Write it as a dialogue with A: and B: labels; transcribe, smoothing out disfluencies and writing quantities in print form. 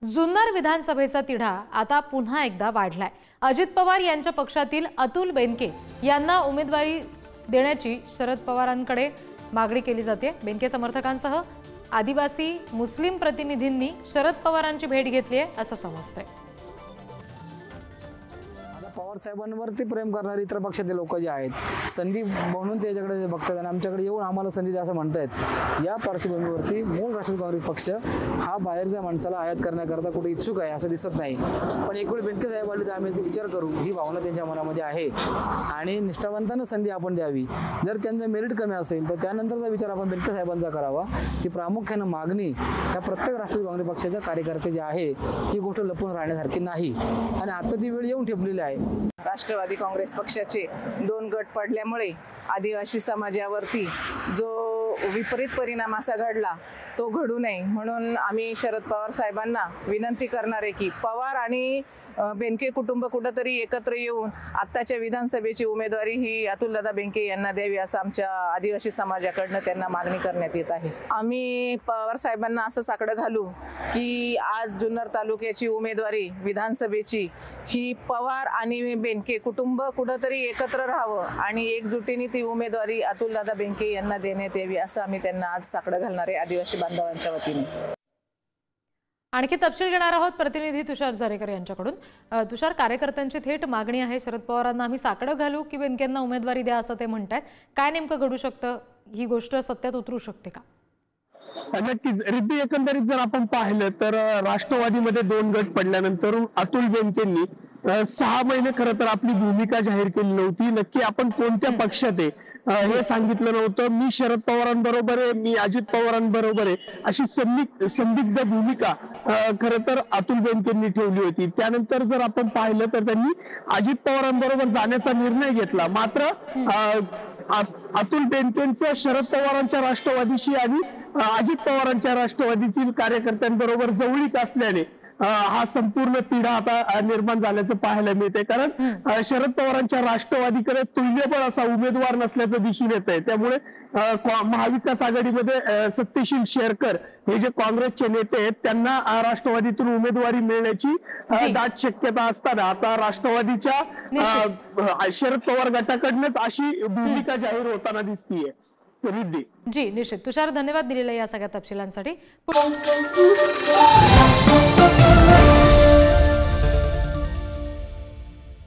A: जुन्नर विधानसभेचा तिढा आता पुन्हा एकदा वाढलाय। अजित पवार यांच्या पक्षातील अतुल बेनके यांना उमेदवारी देण्याची शरद पवारांकडे मागणी केली जाते। बेनके समर्थकांसह आदिवासी मुस्लिम प्रतिनिधींनी शरद पवारांची भेट घेतली आहे असं समजतंय।
B: पवार साहेबांवरती प्रेम करणारे इतर पक्षातील लोक जे आहेत संधी म्हणून त्याच्याकडे बघतात आणि आमच्याकडे येऊन आम्हाला संधी द्या असं म्हणतायत। या पार्श्वभूमीवरती मूळ राष्ट्रवादी काँग्रेस पक्ष हा बाहेरच्या माणसाला आयात करण्याकरता कुठे इच्छुक आहे असं दिसत नाही। पण एक वेळ बेनके साहेब आले तर आम्ही विचार करू ही भावना त्यांच्या मनामध्ये आहे आणि निष्ठावंतांना संधी आपण द्यावी। जर त्यांचं मेरिट कमी असेल तर त्यानंतरचा विचार आपण बेनके साहेबांचा करावा की प्रामुख्याने मागणी या प्रत्येक राष्ट्रवादी काँग्रेस पक्षाच्या कार्यकर्ते जे आहे ही गोष्ट लपून राहण्यासारखी नाही आणि आता ती वेळ येऊन ठेपलेली आहे।
C: राष्ट्रवादी काँग्रेस पक्षाचे 2 गट पडल्यामुळे आदिवासी समाजावरती जो विपरीत परिणाम असा घडला तो घडू नये म्हणून आम्ही शरद पवार साहेबांना विनंती करणार आहे की पवार आणि बेनके कुटुंब कुठेतरी एकत्र येऊन आत्ताच्या विधानसभेची उमेदवारी ही अतुलदादा बेनके यांना द्यावी असं आमच्या आदिवासी समाजाकडनं त्यांना मागणी करण्यात येत आहे। आम्ही पवार साहेबांना असं साकडं घालू की आज जुन्नर तालुक्याची उमेदवारी विधानसभेची ही पवार आणि बेनके कुटुंब कुठेतरी एकत्र राहावं आणि एकजुटीने ती उमेदवारी अतुलदादा बेनके यांना देण्यात यावी असं आम्ही त्यांना आज साकडं घालणार आहे आदिवासी बांधवांच्या वतीने।
A: आणखी तपशील घेणार आहोत प्रतिनिधी तुषार जारेकर यांच्याकडून। तुषार, कार्यकर्त्यांची थेट मागणी आहे शरद पवारांना आम्ही साकडं घालू की बेनकेंना उमेदवारी द्या असं ते म्हणतात। काय नेमकं घडू शकतं, ही गोष्ट सत्यात उतरू शकते का?
D: नक्कीच रिद्धी, एकंदरीत जर आपण पाहिलं तर राष्ट्रवादीमध्ये 2 गट पडल्यानंतर अतुल बेनकेंनी 6 महिने खरं तर आपली भूमिका जाहीर केली नव्हती। नक्की आपण कोणत्या पक्षात आहे हे सांगितलं नव्हतं। मी शरद पवारांबरोबर आहे, मी अजित पवारांबरोबर आहे अशी संदिग्ध भूमिका खरं तर अतुल बेनकेंनी ठेवली होती। त्यानंतर जर आपण पाहिलं तर त्यांनी अजित पवारांबरोबर जाण्याचा निर्णय घेतला। मात्र अतुल बेनकेंचं शरद पवारांच्या राष्ट्रवादीशी आणि अजित पवारांच्या राष्ट्रवादीतील कार्यकर्त्यांबरोबर जवळीक असल्याने हा संपूर्ण तिढा आता निर्माण झाल्याचं पाहायला मिळते। कारण शरद पवारांच्या राष्ट्रवादीकडे तुल्यबळ असा उमेदवार नसल्याचं दिसून येत आहे। त्यामुळे महाविकास आघाडीमध्ये सत्यशील शेरकर हे जे काँग्रेसचे नेते आहेत त्यांना राष्ट्रवादीतून उमेदवारी मिळण्याची दाट शक्यता असताना आता राष्ट्रवादीच्या शरद पवार गटाकडनंच अशी भूमिका जाहीर होताना दिसतीये। रिद्धी
A: जी, निश्चित तुषार, धन्यवाद दिलेल्या या सगळ्या तपशिलांसाठी।